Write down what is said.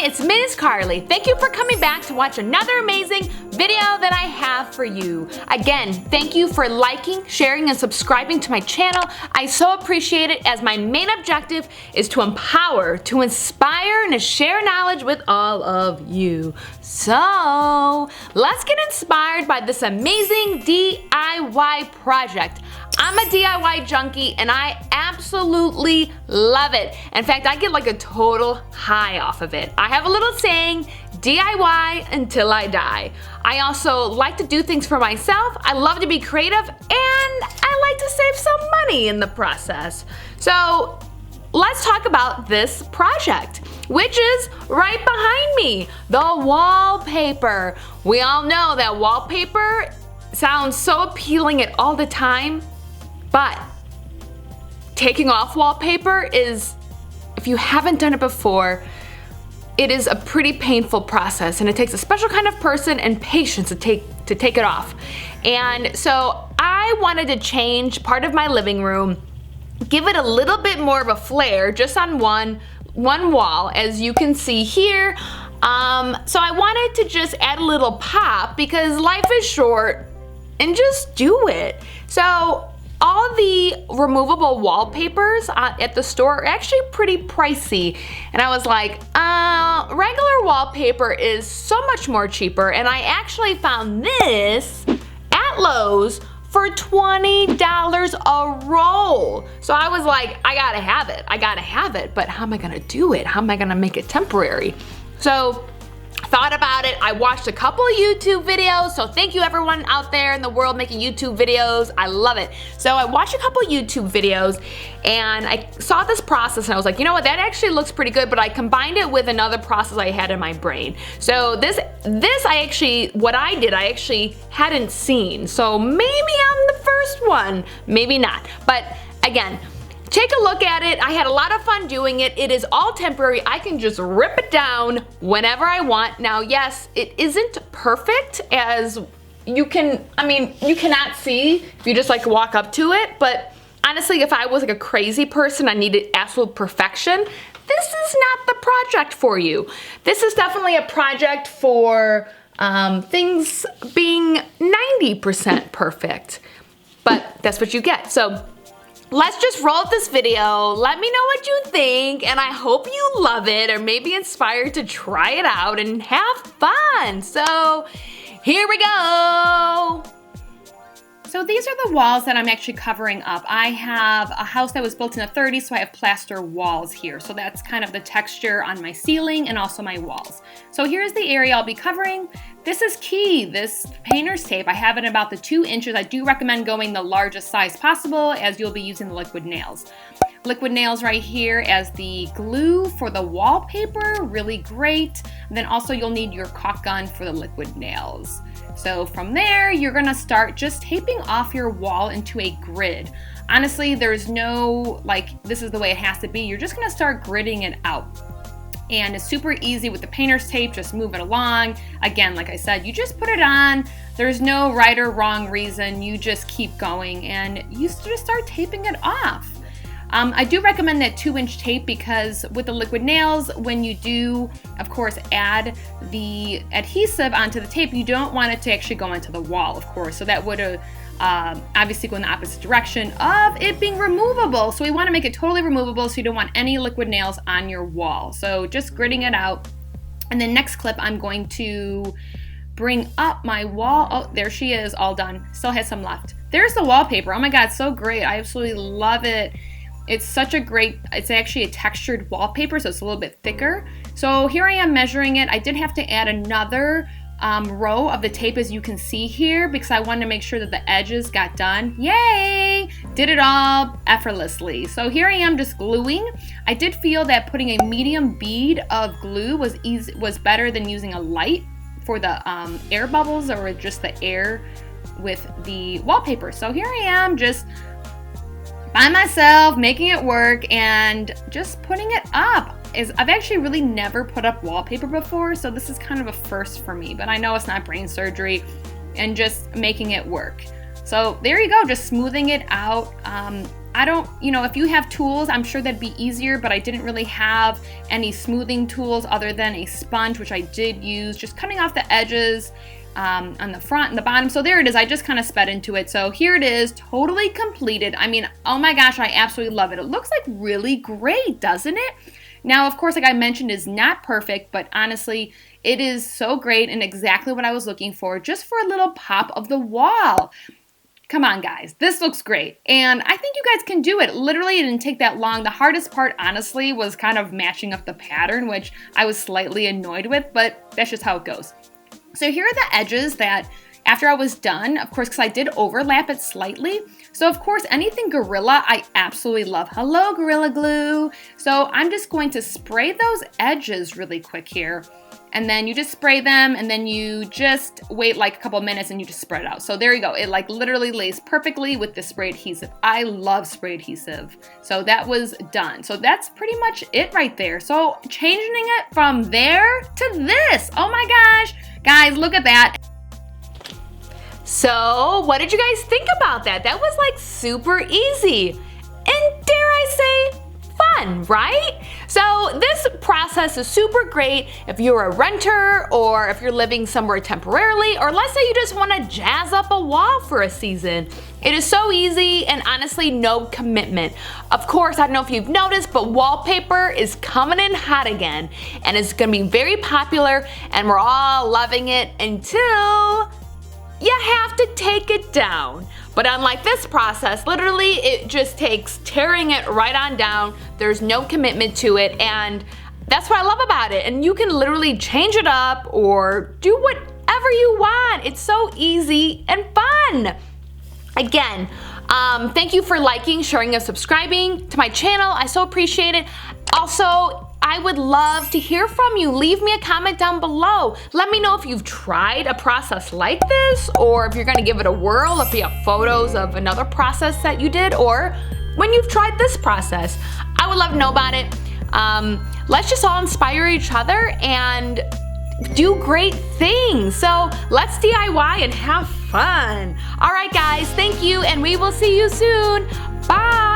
It's MissCarly. Thank you for coming back to watch another amazing video that I have for you. Again, thank you for liking, sharing, and subscribing to my channel. I so appreciate it, as my main objective is to empower, to inspire, and to share knowledge with all of you. So, let's get inspired by this amazing DIY project. I'm a DIY junkie and I absolutely love it. In fact, I get like a total high off of it. I have a little saying, DIY until I die. I also like to do things for myself. I love to be creative, and I like to save some money in the process. So let's talk about this project, which is right behind me, the wallpaper. We all know that wallpaper sounds so appealing at all the time, but taking off wallpaper is, if you haven't done it before, it is a pretty painful process, and it takes a special kind of person and patience to take it off. And so I wanted to change part of my living room, give it a little bit more of a flair just on one wall, as you can see here. So I wanted to just add a little pop because life is short, and just do it. So all the removable wallpapers at the store are actually pretty pricey. And I was like, regular wallpaper is so much more cheaper. And I actually found this at Lowe's for $20 a roll. So I was like, I gotta have it, but how am I gonna do it? How am I gonna make it temporary? So thought about it. I watched a couple of YouTube videos, so thank you everyone out there in the world making YouTube videos. I love it. So I watched a couple of YouTube videos and I saw this process and I was like, you know what, that actually looks pretty good, but I combined it with another process I had in my brain. So this what I did, I actually hadn't seen. So maybe I'm the first one, maybe not. But again, take a look at it. I had a lot of fun doing it. It is all temporary. I can just rip it down whenever I want. Now, yes, it isn't perfect, as you cannot see if you just like walk up to it, but honestly, if I was like a crazy person, I needed absolute perfection, this is not the project for you. This is definitely a project for things being 90% perfect, but that's what you get. So let's just roll up this video. Let me know what you think, and I hope you love it or maybe inspired to try it out and have fun. So here we go. So these are the walls that I'm actually covering up. I have a house that was built in the 30s, so I have plaster walls here. So that's kind of the texture on my ceiling and also my walls. So here's the area I'll be covering. This is key, this painter's tape. I have it about the 2 inches. I do recommend going the largest size possible, as you'll be using the liquid nails. Liquid nails right here as the glue for the wallpaper, really great. And then also you'll need your caulk gun for the liquid nails. So from there, you're gonna start just taping off your wall into a grid. Honestly, there's no, like, this is the way it has to be. You're just gonna start gridding it out. And it's super easy with the painter's tape, just move it along. Again, like I said, you just put it on. There's no right or wrong reason. You just keep going and you just start taping it off. I do recommend that 2-inch tape because with the liquid nails, when you do, of course, add the adhesive onto the tape, you don't want it to actually go into the wall, of course. So that would obviously go in the opposite direction of it being removable. So we want to make it totally removable, so you don't want any liquid nails on your wall. So just gridding it out. And then next clip, I'm going to bring up my wall. Oh, there she is, all done. Still has some left. There's the wallpaper. Oh my God, so great. I absolutely love it. It's such a great, it's actually a textured wallpaper, so it's a little bit thicker. So here I am measuring it. I did have to add another row of the tape, as you can see here, because I wanted to make sure that the edges got done. Yay! Did it all effortlessly. So here I am just gluing. I did feel that putting a medium bead of glue was better than using a light for the air bubbles or just the air with the wallpaper. So here I am just by myself, making it work and just putting it up. is I've actually really never put up wallpaper before, so this is kind of a first for me, but I know it's not brain surgery and just making it work. So there you go, just smoothing it out. I don't, if you have tools, I'm sure that'd be easier, but I didn't really have any smoothing tools other than a sponge, which I did use, just cutting off the edges on the front and the bottom. So there it is, I just kind of sped into it. So here it is, totally completed. I mean, oh my gosh, I absolutely love it. It looks like really great, doesn't it? Now, of course, like I mentioned, is not perfect, but honestly, it is so great and exactly what I was looking for, just for a little pop of the wall. Come on, guys, this looks great, and I think you guys can do it. Literally, it didn't take that long. The hardest part, honestly, was kind of matching up the pattern, which I was slightly annoyed with, but that's just how it goes. So here are the edges that, after I was done, of course, because I did overlap it slightly. So, of course, anything Gorilla, I absolutely love. Hello, Gorilla Glue. So I'm just going to spray those edges really quick here. And then you just spray them, and then you just wait like a couple minutes and you just spread it out. So there you go. It like literally lays perfectly with the spray adhesive. I love spray adhesive. So that was done. So that's pretty much it right there. So changing it from there to this. Oh my gosh. Guys, look at that. So what did you guys think about that? That was like super easy. And dare I say, fun, right? So this process is super great if you're a renter or if you're living somewhere temporarily, or let's say you just want to jazz up a wall for a season. It is so easy and honestly no commitment. Of course, I don't know if you've noticed, but wallpaper is coming in hot again, and it's gonna be very popular, and we're all loving it until you have to take it down. But unlike this process, literally it just takes tearing it right on down. There's no commitment to it, and that's what I love about it. And you can literally change it up or do whatever you want. It's so easy and fun. Again, thank you for liking, sharing, and subscribing to my channel. I so appreciate it. Also, I would love to hear from you. Leave me a comment down below. Let me know if you've tried a process like this, or if you're gonna give it a whirl, if you have photos of another process that you did, or when you've tried this process. I would love to know about it. Let's just all inspire each other and do great things. So let's DIY and have fun. All right, guys, thank you, and we will see you soon. Bye.